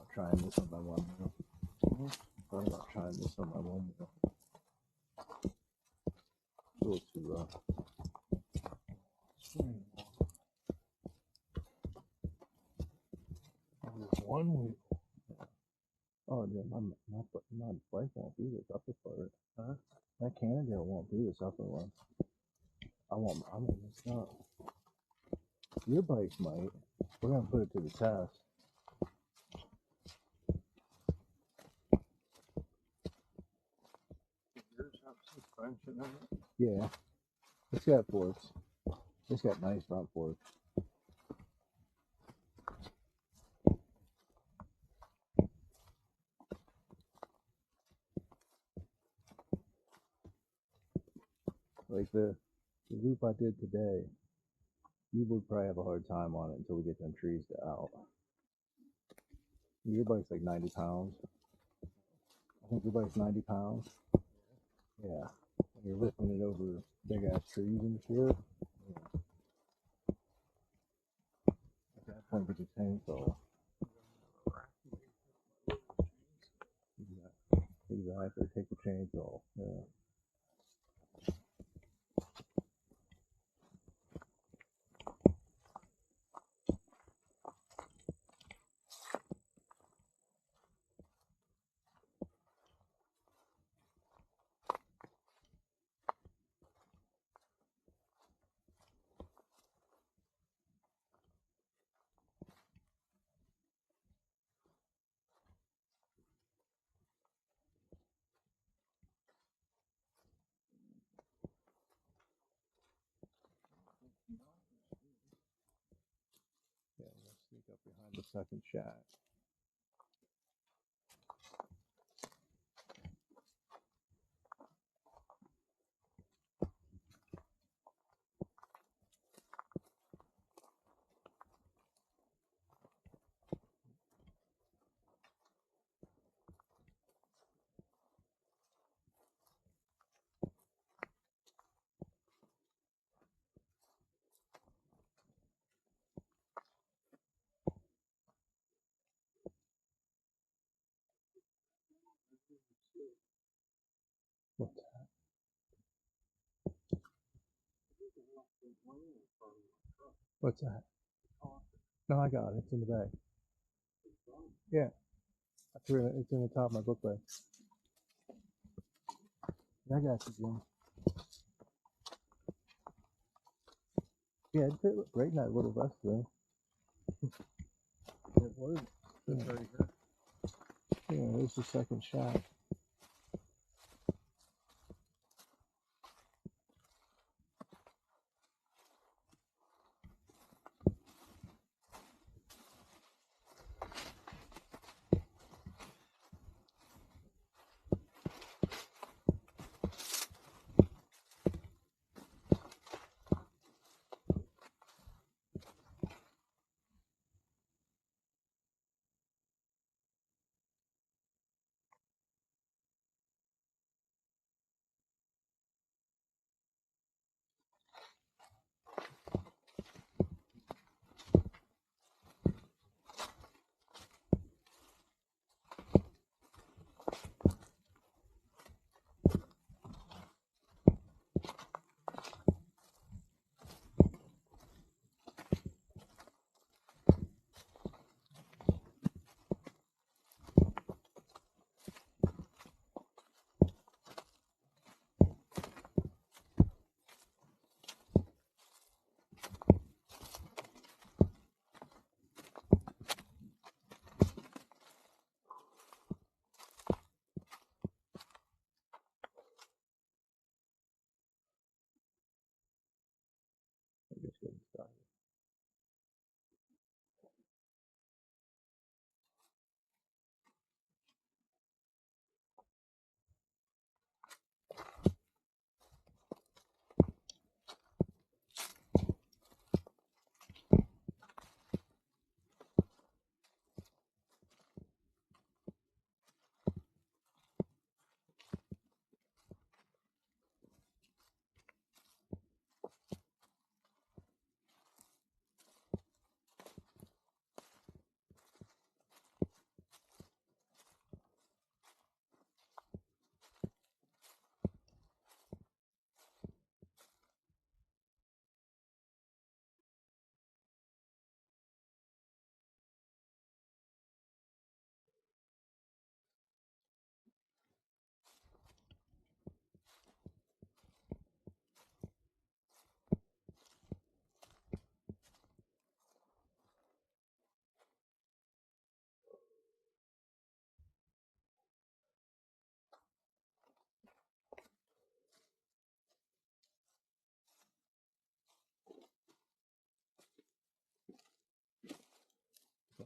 about trying this on my one meal. Thought about trying this on my one meal. A little too rough. One wheel. Oh, yeah, my bike won't do this upper part. Huh? My Cannondale won't do this upper one. I'm gonna mess up. Your bike might. We're gonna put it to the test. Yours have suspension in it? Yeah, it's got forks. It's got nice front forks. Like the loop I did today, you would probably have a hard time on it until we get them trees out. Your bike's like 90 pounds. I think your bike's 90 pounds. Yeah. And you're lifting it over big ass trees and shit. Yeah. At that point, get your chainsaw. Exactly. Take the chainsaw. Yeah. Yeah, we'll sneak up behind the second shack. What's that? What's that? No, I got it. It's in the bag. Yeah. I threw it. It's in the top of my book bag. Yeah, I got you, Jim. Yeah, it fit right in that little vest thing. It was. It's right here. Yeah, there's the second shack.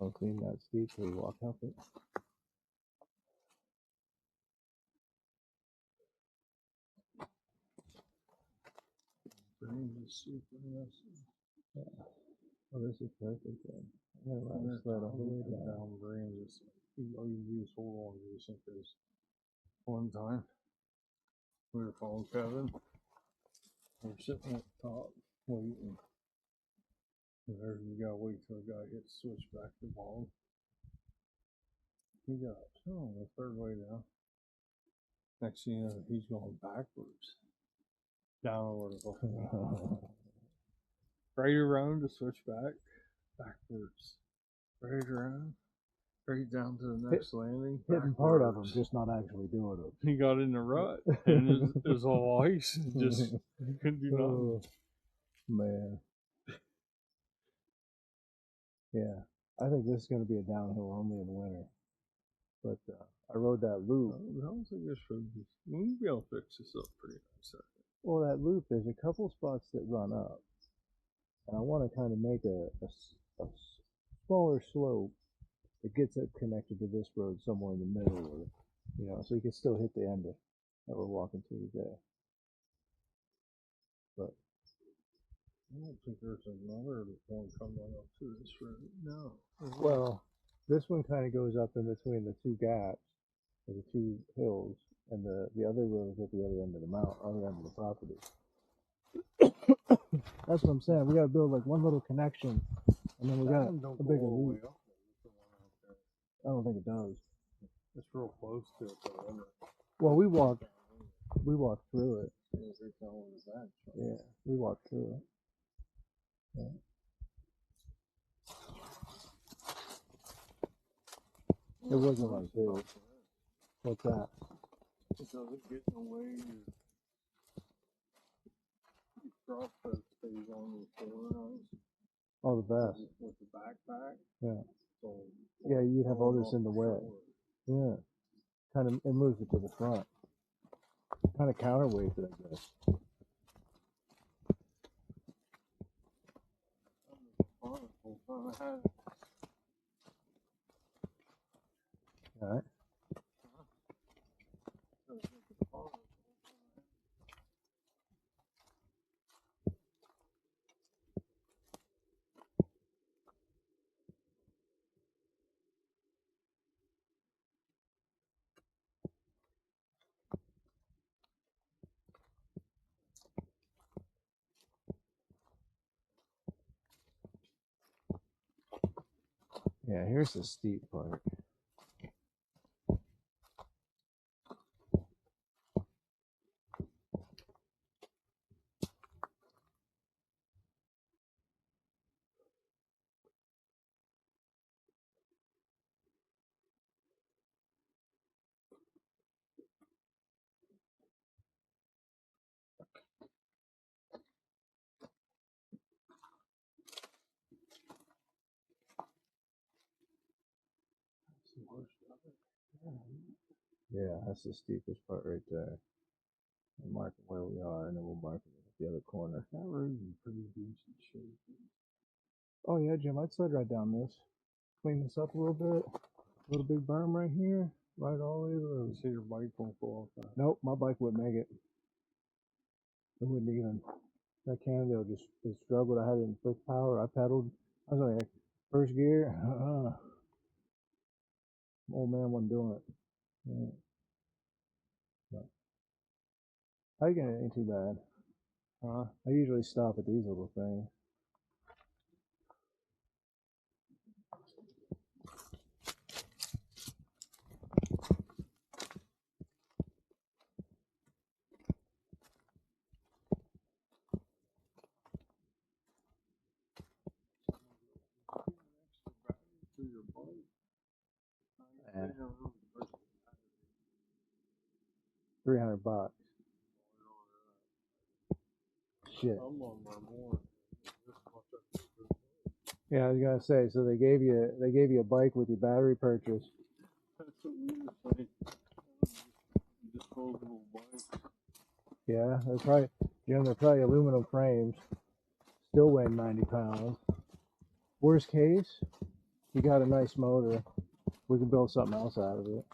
I'll clean that seat till you walk up it. Yeah. Oh, this is perfect then. I'm gonna run sled all the way down. Branches. All you do is hold on to this because one time we were following Kevin. We were sitting at the top waiting. And there you gotta wait till the guy hits switch back to ball. He got the third way down. Next thing you know, he's going backwards. Down over the ball. Right around to switch back. Backwards. Right around. Right down to the next landing. Hitting part of them, just not actually doing it. He got in the rut. And it was all ice. And just couldn't do nothing. Oh, man. Yeah. I think this is going to be a downhill only in the winter. But I rode that loop. I don't think this should be. We'll be able to fix this up pretty nice. Well, that loop, there's a couple spots that run up. And I want to kind of make a smaller slope that gets it connected to this road somewhere in the middle, or, you know, so you can still hit the end that we're walking through today. But I don't think there's another one coming up to this road. No. Well, this one kind of goes up in between the two gaps, or the two hills, and the other road is at the other end of the other end of the property. That's what I'm saying. We got to build like one little connection, and then we got a bigger loop. I don't think it does. It's real close to it, though. Well, we walked through it. Yeah, we walked through it. Yeah. It wasn't like this. What's that? It doesn't get in the way. Your crop stays on your corner. Oh, the best. With the backpack. Yeah. So yeah, you'd have all this in the way. Yeah. Kind of, it moves it to the front. Kind of counterweights it, I guess. All right. Yeah, here's the steep part. Yeah, that's the steepest part right there. We'll mark where we are, and then we'll mark it at the other corner. That road is pretty decent shape. Oh yeah, Jim, I'd sled right down this. Clean this up a little bit. A little big berm right here. Right all the way to the road. See your bike won't go off that. Nope, my bike wouldn't make it. It wouldn't even. That Cannondale just struggled. I had it in fixed power. I pedaled. I was like, first gear. Old man wasn't doing it. Yeah. But hiking it ain't too bad. I usually stop at these little things. Yeah. $300. Shit. Yeah, I was gonna say. So they gave you a bike with your battery purchase. That's what we were saying. Disposable bikes. Yeah, they're probably aluminum frames. Still weighing 90 pounds. Worst case, You got a nice motor. We can build something else out of it.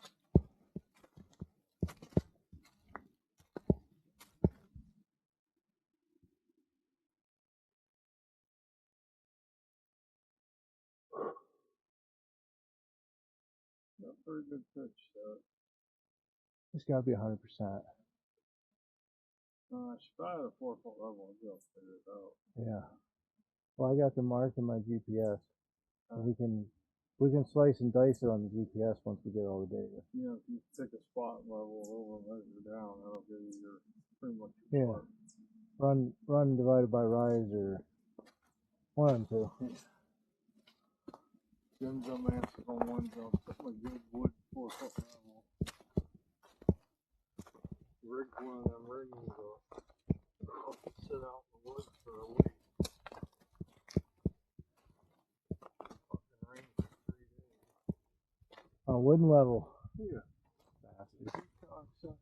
Got a pretty good pitch to it. It's got to be 100%. She's probably at a 4-foot level. I'll be able to figure it out. Yeah. Well, I got the mark in my GPS. We can slice and dice it on the GPS once we get all the data. You know, if you take a spot level over and measure down, that'll give you your pretty much your mark. Run divided by rise or 1 and 2. Jim's on answer on one jump. Put my good wood 4-foot level. Rig one of them rings up. I'll sit out in the woods for a week. Fucking rain for 3 days. On wooden level. Yeah. Bastard. Asshole.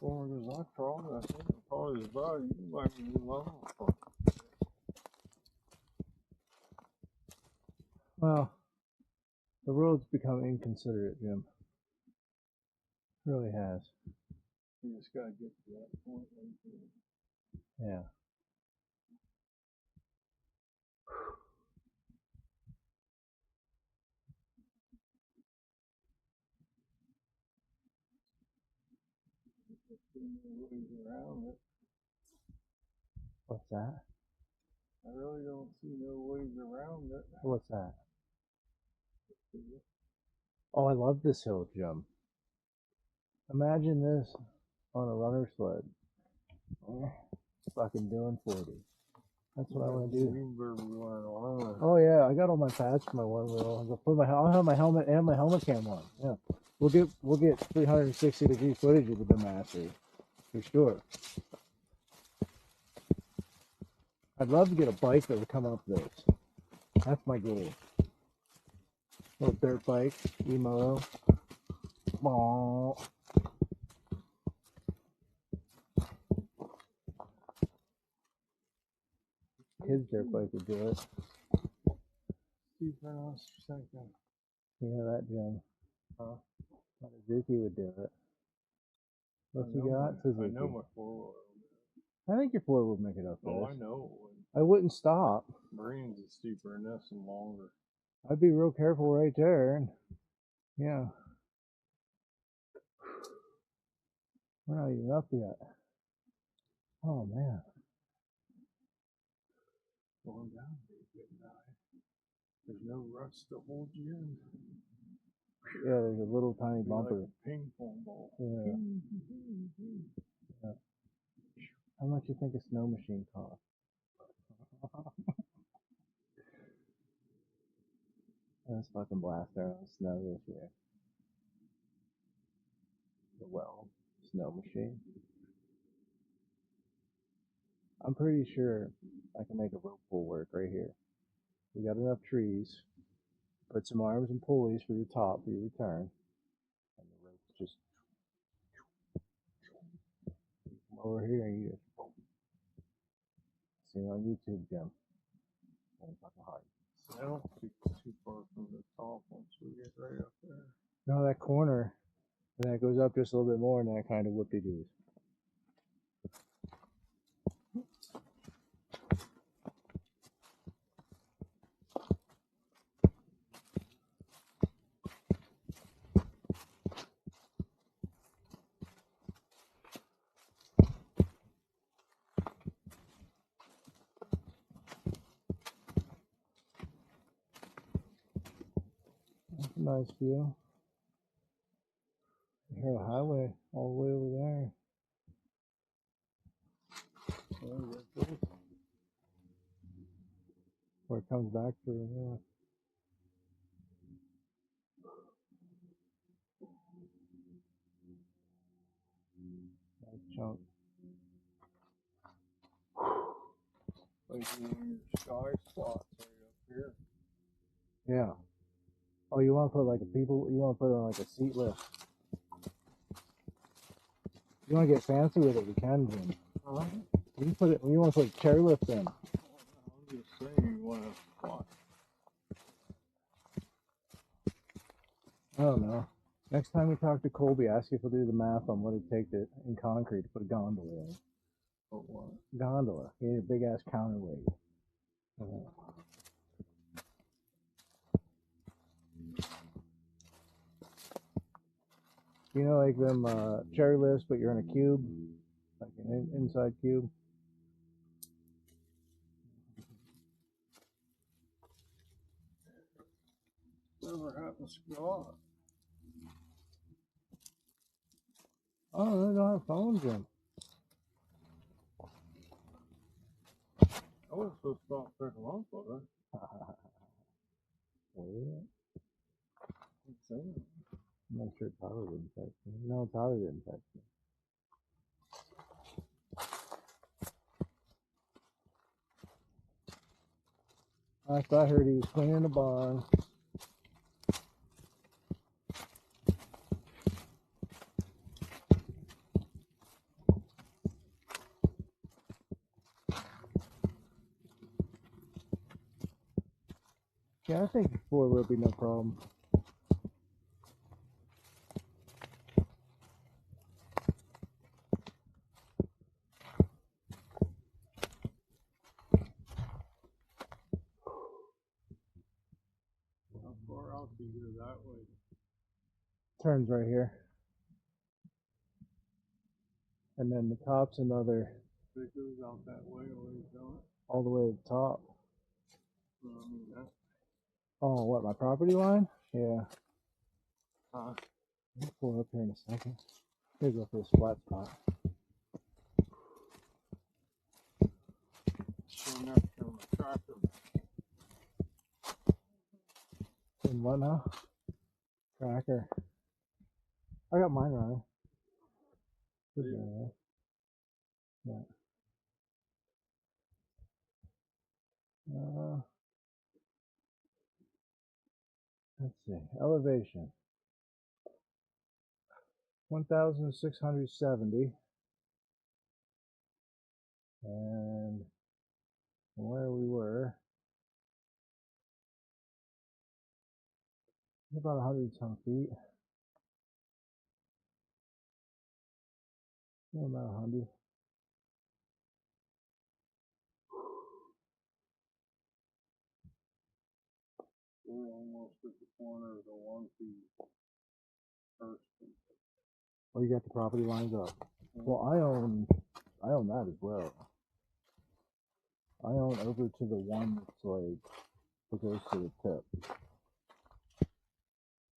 Former goes, I crawled. I think I crawled his body. You might be level. Well, the road's become inconsiderate, Jim. It really has. You just gotta get to that point. Yeah. Around it. What's that? I really don't see no ways around it. What's that? Oh, I love this hill, Jim. Imagine this on a runner sled. Fucking doing 40. That's what I want to do. Oh yeah, I got all my pads for my one wheel. I'll have my helmet and my helmet cam on. Yeah, we'll get 360-degree footage of the Mastery for sure. I'd love to get a bike that would come up this. That's my goal. Little dirt bike, E-moto. Aww. His dirt bike would do it. Steve Reynolds for a second. You know that, Jim? Huh? Suzuki would do it. What's he got? Suzuki. I know my 4-wheel. I think your 4 would make it up there. Oh, I know. I wouldn't stop. Marines is steeper than this and longer. I'd be real careful right there. Yeah. We're not even up yet. Oh, man. Going down, there's no rust to hold you in. Yeah, there's a little tiny bumper. Like a ping pong ball. Yeah. Yeah. How much do you think a snow machine costs? Let's fucking blast our own snow this year. The well, snow machine. I'm pretty sure I can make a rope pull work right here. We got enough trees. Put some arms and pulleys for your top for your return. And the rope's just come over here and you just see it on YouTube, Jim. It's fucking hard. I don't think too far from the top once we get right up there. No, that corner, and then it goes up just a little bit more, and that kind of whoopie-doos. That's a nice view. You hear the highway all the way over there. Where it comes back through, yeah. Nice chunk. Like your sky spots right up here. Yeah. Oh, you want to put like you want to put on like a seat lift. You want to get fancy with it, you can, Jim. You can put it, you want to put a chair lift in. I'm just saying you want to watch. I don't know. Next time we talk to Colby, ask if he'll do the math on what it'd take to, in concrete to put a gondola in. But what? Gondola. You need a big ass counterweight. You know, like them cherry lifts, but you're in a cube, like an inside cube. Never happens to go on. Oh, they don't have phones in. I was supposed to stop picking them up, but I'm not sure Tyler didn't text me. No, Tyler didn't text me. I heard he was cleaning the barn. Yeah, I think 4 will be no problem. how far out do you go that way? Turns right here. And then the top's another, It goes out that way, always don't it? all the way to the top. I mean, that. Oh, what, my property line? Yeah. Huh? I'll pull up here in a second. Here's go for a flat spot. So next time I tractor. In what now? Tracker. I got mine running. Should be alright. Yeah. Let's see. Elevation 1,670. And from where we were, about 100 some feet. Yeah, about 100. We're almost at the corner of the 1 feet first. Oh, you got the property lines up. Well, I own that as well. I own over to the one that's like that goes to the tip.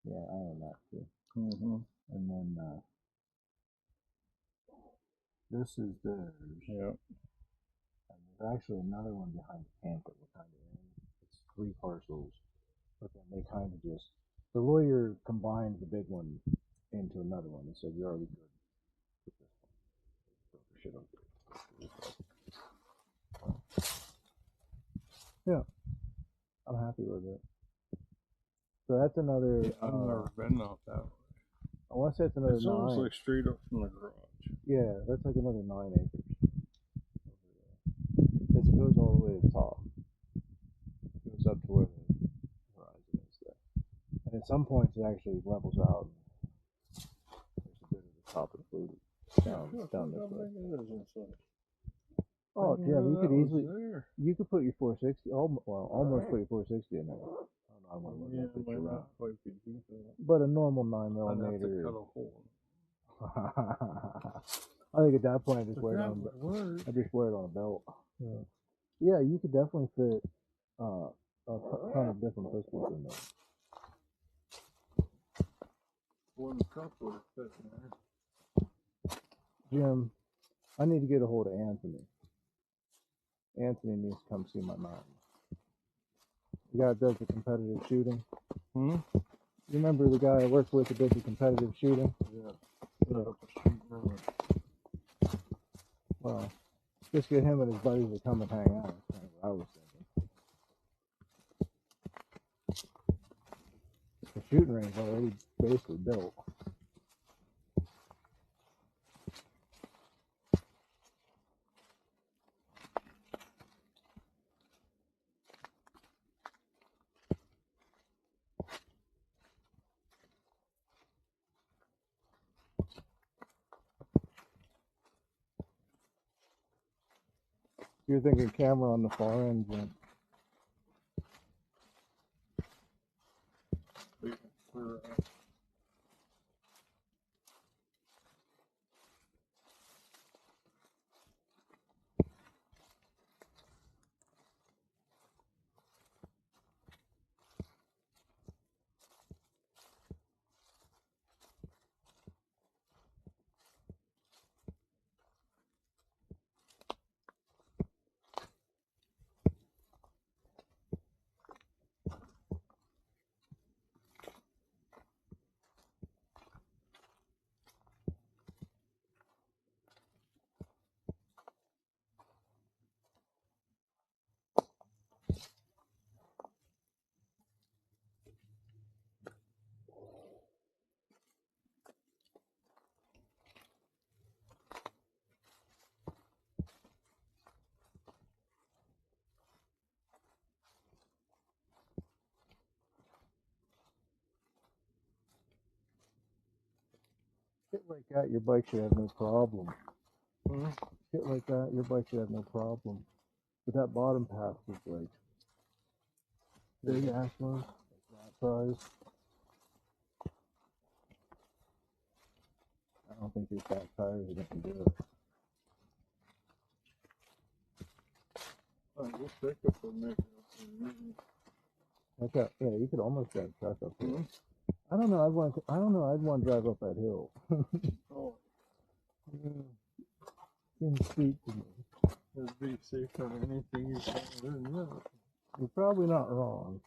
Yeah, I own that too. And then this is theirs. Yeah. And there's actually another one behind the camp that we're kind of in. It's 3 parcels, but then they kind of just, the lawyer combined the big one into another one and said you're already good with this one. So shit up. Yeah, I'm happy with it. So that's another. I've never been out that way. I want to say it's another It's 9. almost like straight up from the garage. Yeah, that's like another 9 acres. Because it goes all the way to the top. It goes up to where the horizon is there. And at some points it actually levels out. There's a bit of the top included down this way. Oh, yeah, you could easily, you could put your 460, almost put your 460 in there. I don't know, I want to picture around. But a normal 9mm. I think at that point I just wear it on a belt. Yeah, yeah, you could definitely fit a ton of different pistols in there. One truck would have fit in there. Jim, I need to get a hold of Anthony. Anthony needs to come see my mountain. The guy that does the competitive shooting. You remember the guy I worked with that did the competitive shooting? Yeah. Well, just get him and his buddies to come and hang out. That's kind of what I was thinking. The shooting range already basically built. You're thinking camera on the far end, Jim. For, Shit like that, your bike should have no problem. hmm? Shit like that, your bike should have no problem. But that bottom path was like big ass one, like that size. I don't think your back tires are gonna do it. This pickup would make it. Okay, yeah, you could almost drive a truck up here. I don't know. I'd want to drive up that hill. Oh, Seems steep to me. it'd be safer than anything you can do. Yeah. You're probably not wrong.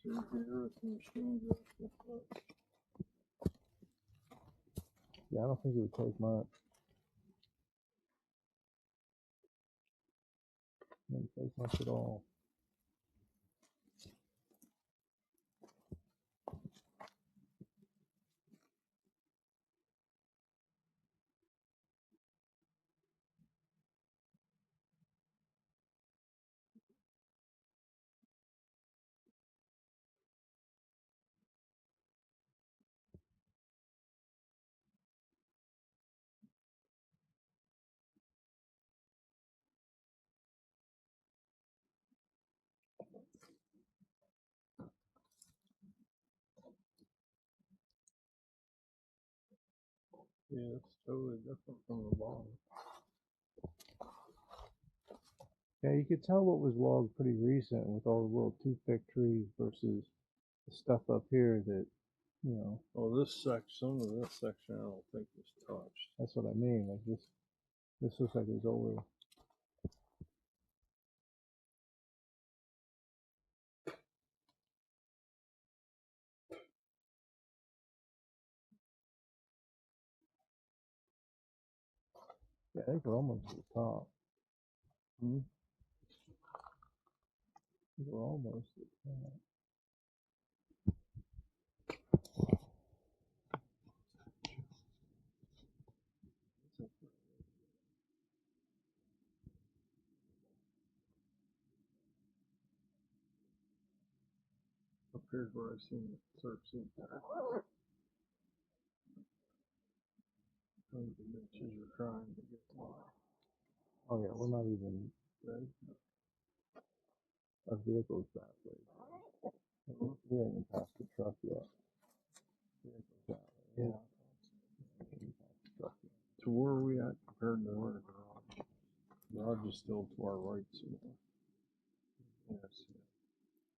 Sure, here with the machine gun. Yeah, I don't think it would take much. It wouldn't take much at all. Yeah, it's totally different from the bottom. Yeah, you could tell what was logged pretty recent with all the little toothpick trees versus the stuff up here that, you know, Well, this section, of this section, I don't think was touched. that's what I mean. Like this looks like it was older. Yeah, I think we're almost to the top. Hmm? I think we're almost at the top. Up here's where I've seen the 13 pack. The bitches are trying to get to Oh yeah, we're not even. right? Our vehicle's that way. We haven't even passed the truck yet. Vehicle's that way. Yeah. We haven't even passed the truck yet. To where are we at compared to where the garage? Garage is still to our right somewhere. Yes,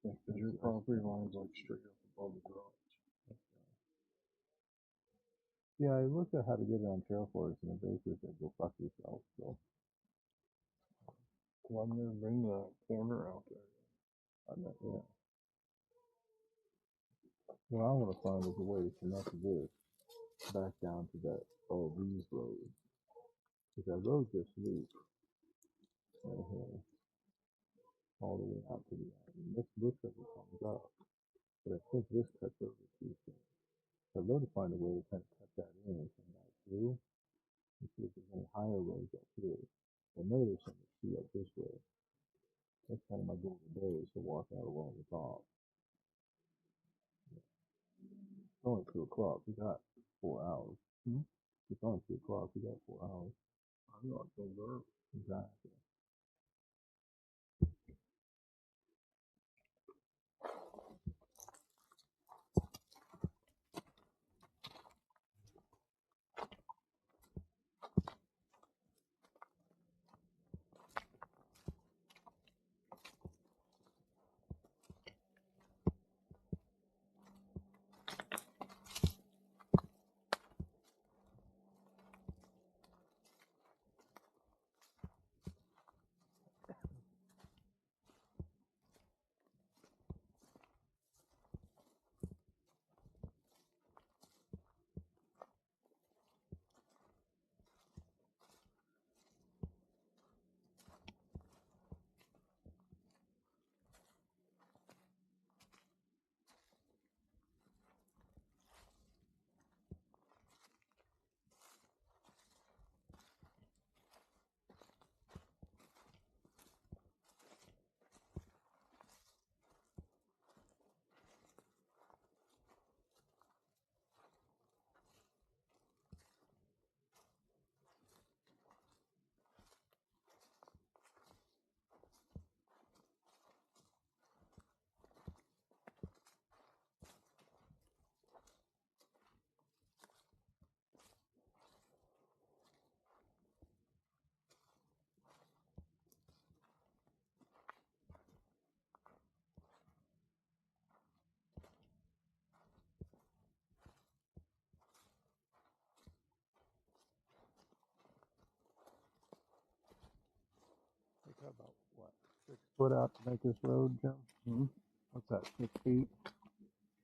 yeah. Because your property line's like straight up above the garage. Yeah, I looked at how to get it on Trail Forest and it basically said go fuck yourself. So Well, I'm gonna bring the corner out there. I'm not, yeah. What I want to find is a way to connect this back down to that Lee's road. Because I rode this loop right here all the way out to the end. And this looks like it comes up. But I think this cuts over two things. So I'd love to find a way to kind of cut that in and come back through and see if there's any higher roads up here. I know there's some to see up this way. That's kind of my goal today is to walk out along the top. It's only 2 o'clock. We got 4 hours. Hmm? It's on 2 o'clock. We got 4 hours. I'm not so dark. Exactly. We got about what, 6 foot out to make this road, Jim? Hmm? What's that? 6 feet?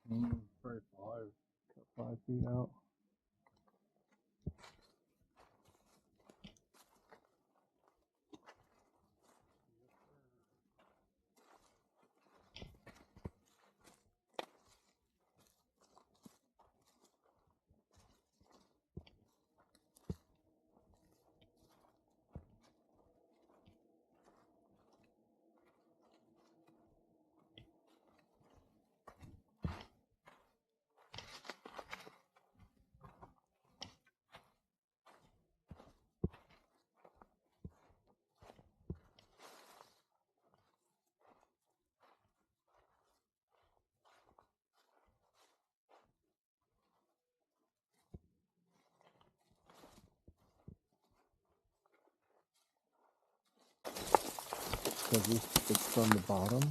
Probably 5. Cut 5 feet out. Because it's from the bottom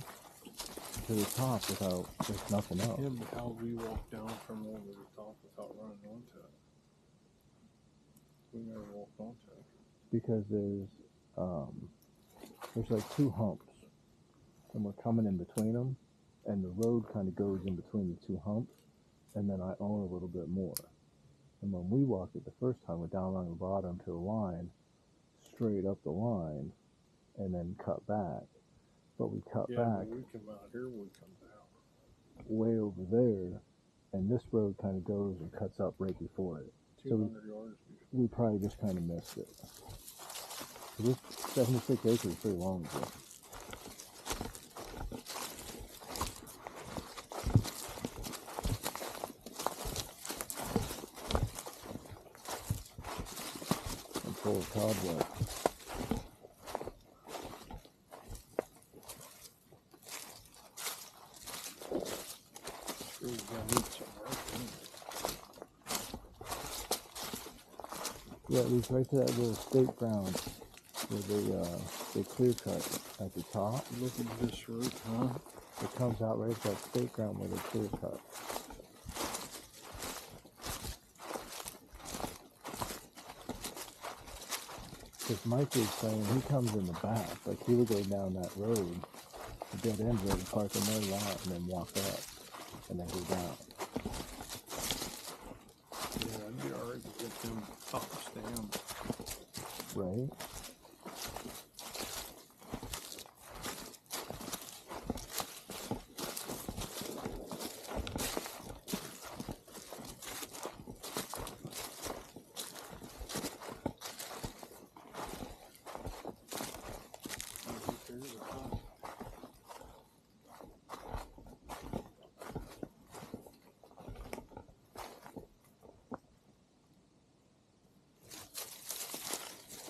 to the top without, there's nothing else. Yeah, but how we walk down from over the top without running onto it? We never walked onto it. Because there's like 2 humps, and we're coming in between them, and the road kind of goes in between the 2 humps, and then I own a little bit more. And when we walked it the first time, we're down on the bottom to the line, straight up the line, and then cut back. But we cut back But we come out here, we come down. way over there, and this road kind of goes and cuts up right before it. 200 yards. We probably just kind of missed it. This 76 acres is pretty long, bro. I'm full of cobwebs. Really gotta need some work. Yeah, it leads right to that little state ground where they clear cut at the top. Look at this root, huh? It comes out right to that state ground where they clear cut. Because Mike was saying he comes in the back, like he would go down that road, the dead end road, and park in their lot, and then walk up, and then go down. Yeah, I'd be alright to get them top stamps. Right?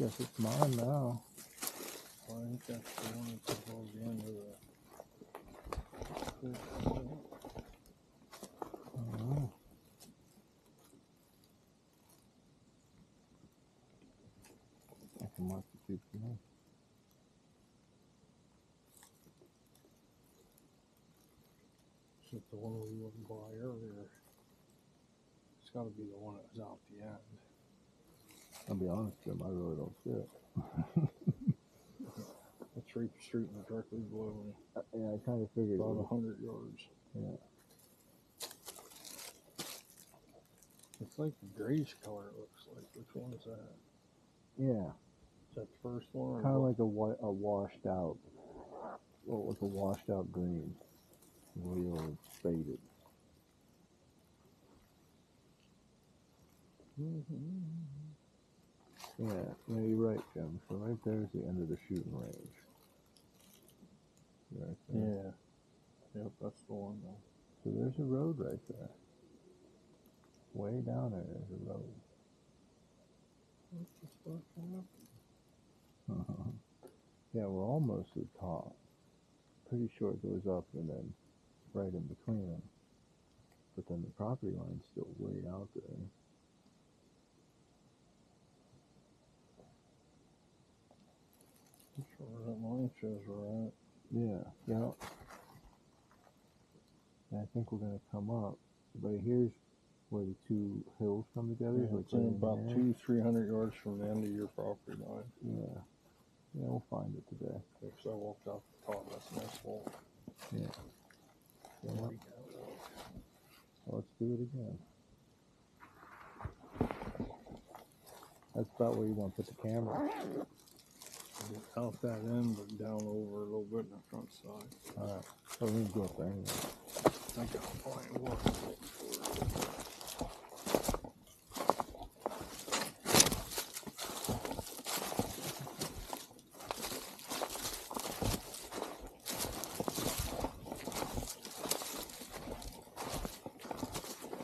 Guess it's mine now. I think that's the one that's above the end of the. Oh. I can mark the two for me. Is it the one we wouldn't buy earlier? It's got to be the one that was out the end. I'll be honest, Jim, I really don't see it. It's right straight and directly below me. Yeah, I kind of figured About it was. 100 yards. Yeah. It's like the grayish color it looks like. Which one is that? Yeah. Is that the first one? Or Kind of what? like a washed out, well, like a washed out green. Real faded. Yeah, you're right, Jim. So right there's the end of the shooting range. Right there. Yeah. Yep, that's the one though. So there's a road right there. Way down there's a road. What the fuck happened? Yeah, we're almost at the top. Pretty sure it goes up and then right in between them. But then the property line's still way out there. I'm sure that line shows we're at. Yeah, yeah. And I think we're gonna come up. But here's where the two hills come together. Yeah, like it's in about there. 200-300 yards from the end of your property line. Yeah. Yeah, we'll find it today. Because I walked off the top. That's a nice walk. Yeah. Yeah. Like that walk. Well, let's do it again. That's about where you want to put the camera. Out that end, but down over a little bit in the front side. Alright. So we need to go up there anyway. I think I'll find one.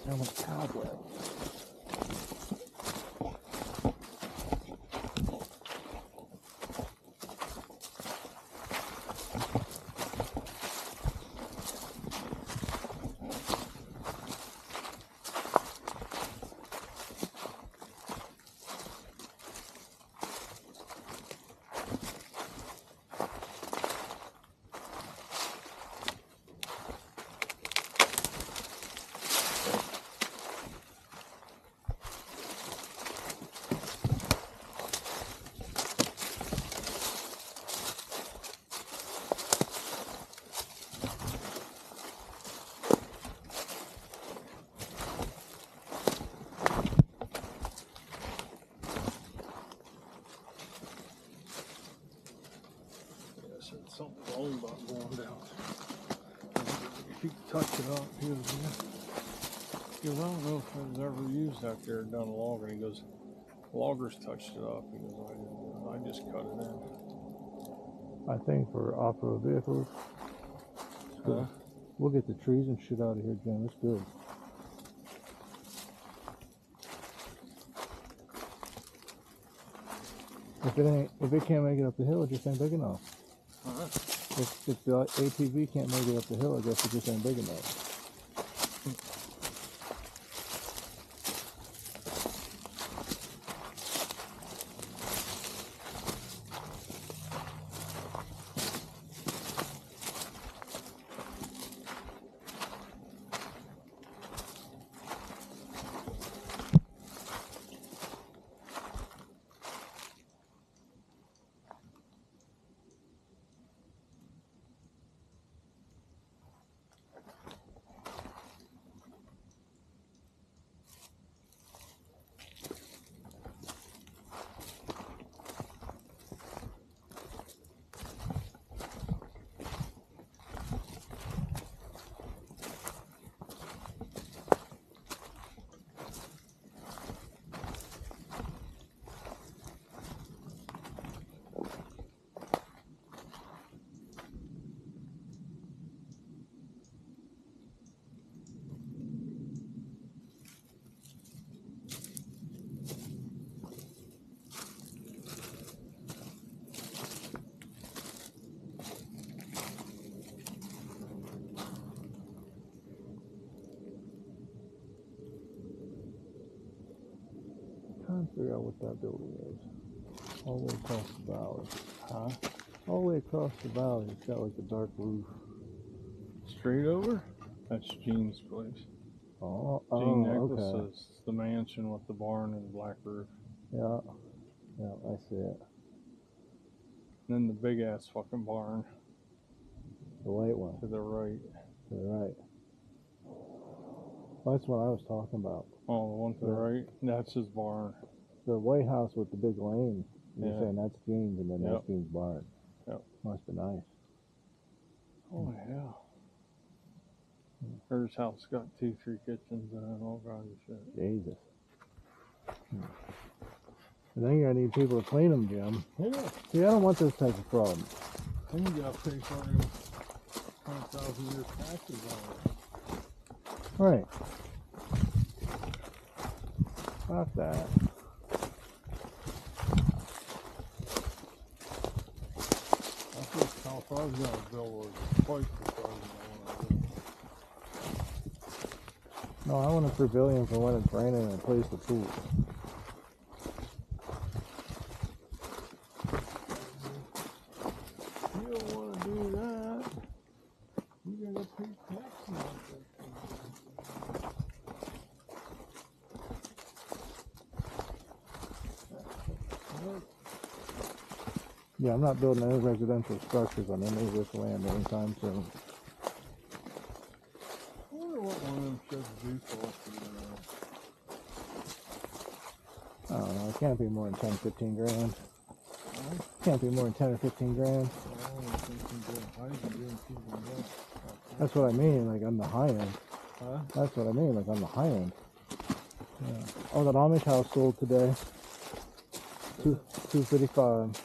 Sound like cobwebs. Something wrong about going down. If you touch it up, he was, because I don't know if it was ever used out there done a logger. He goes, loggers touched it up. He goes, I didn't. I just cut it in. I think for off-road vehicles, it's good. Huh? We'll get the trees and shit out of here, Jim. It's good. If it can't make it up the hill, it just ain't big enough. Huh? If the ATV can't make it up the hill, I guess it just ain't big enough. figure out what that building is. All the way across the valley. Huh? All the way across the valley. It's got like a dark roof. Straight over? That's Gene's place. Oh, Gene okay. Nicholas's, the mansion with the barn and the black roof. Yeah. Yeah, I see it. And then the big ass fucking barn The white one. to the right. To the right. That's what I was talking about. Oh, the one to the right? That's his barn. The White House with the big lane. You're Yeah. saying that's Gene's, and then Yep. that's Gene's barn. Yep. Must be nice. Oh, yeah. Hers house got 2-3 kitchens and all kinds of shit. Jesus. And then you're gonna need people to clean them, Jim. Yeah. See, I don't want this type of problem. Then you gotta pay for him 100,000 years taxes on it. Right. Fuck that. I think California's got a bill was twice the size of the one I No, I want a pavilion for when it's raining and a place to poop. You don't want to do that. You gotta pay taxes on that. Yeah, I'm not building any residential structures on any of this land anytime soon. I wonder what one of them sheds do for us. I don't know, it can't be more than 10, 15 grand. Can't be more than 10 or 15 grand. That's what I mean, like on the high end. Huh? That's what I mean, like on the high end. Yeah. Oh, that Amish house sold today. 255.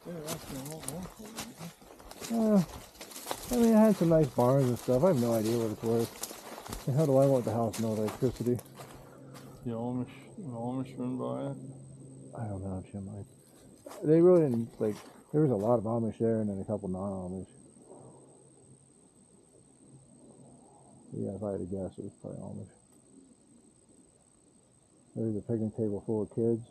Yeah, that's a lot more for I mean, it had some nice barns and stuff. I have no idea what it's worth. The hell do I want the house? No electricity. The Amishmen buy it? I don't know, Jim. They really didn't, like, there was a lot of Amish there and then a couple non-Amish. Yeah, if I had to guess, it was probably Amish. There was a picnic table full of kids.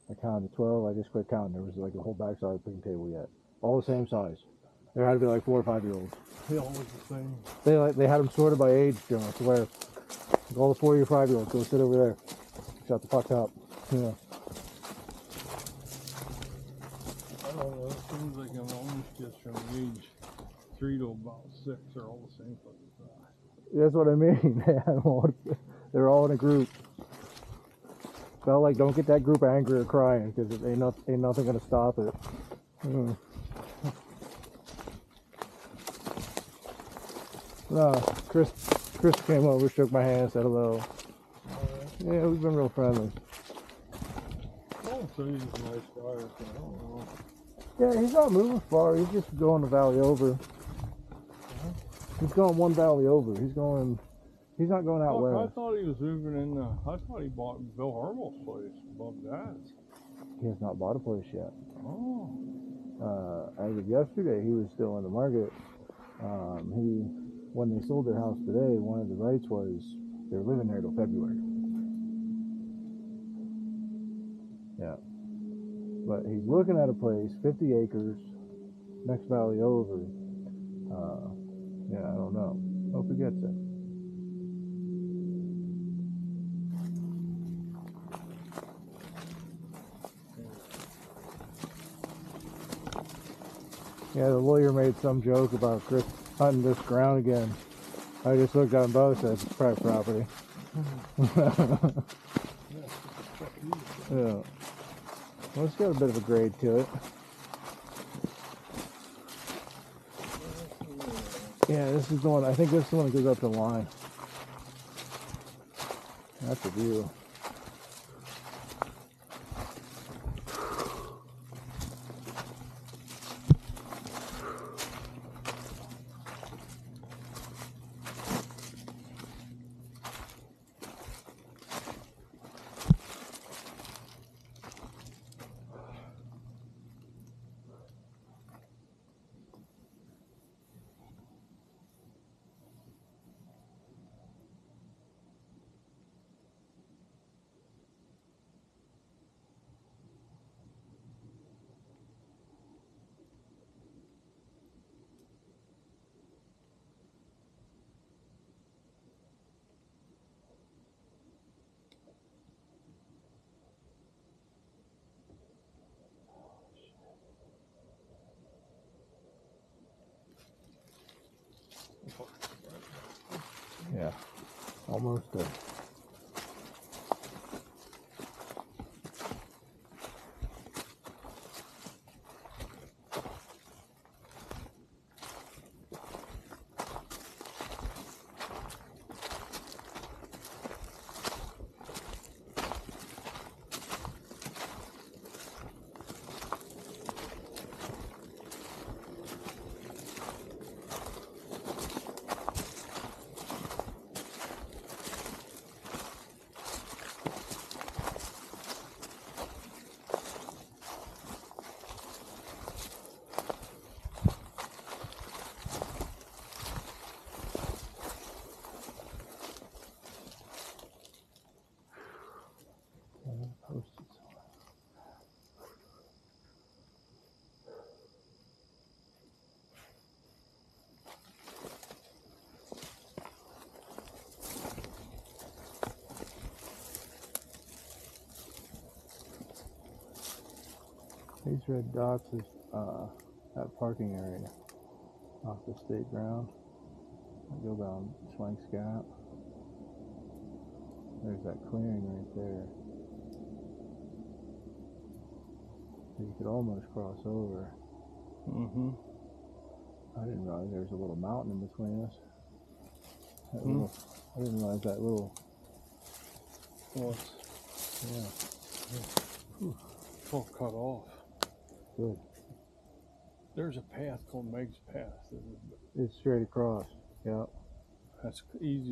I counted 12. I just quit counting. There was like a whole backside of the picnic table yet. All the same size. There had to be like 4 or 5 year olds. They all look the same. They had them sorted by age, Jim, I swear. Like all the 4 or 5 year olds, go sit over there. Shut the fuck up. Yeah. I don't know. It seems like an Amish kids from age 3 to about 6 are all the same fucking size. That's what I mean. They're all in a group. Felt like don't get that group angry or crying because ain't nothing gonna stop it. No, Chris came over, shook my hand, said hello. Yeah, we've been real friendly. Oh, so he's a nice guy. I don't know. Yeah, he's not moving far. He's just going the valley over. He's going one valley over. He's not going out Look, I west. thought he was moving in. I thought he bought Bill Harmel's place above Dad's. He has not bought a place yet. Oh. As of yesterday, he was still in the market. When they sold their house today, one of the rights was they were living there till February. Yeah. But he's looking at a place, 50 acres, next valley over. Yeah, I don't know. Hope he gets it. Yeah, the lawyer made some joke about Chris hunting this ground again. I just looked at them both and said it's private property. Yeah. Well, it's got a bit of a grade to it. Yeah, this is the one. I think this is the one that goes up the line. That's a view. Almost done. These red dots is that parking area off the state ground. I go down Swanks Gap. There's that clearing right there. So you could almost cross over. Mm-hmm. I didn't realize there was a little mountain in between us. I didn't realize that little. Was. Yeah. It's all cut off. Good. There's a path called Meg's Path. It's straight across. Yeah. That's easy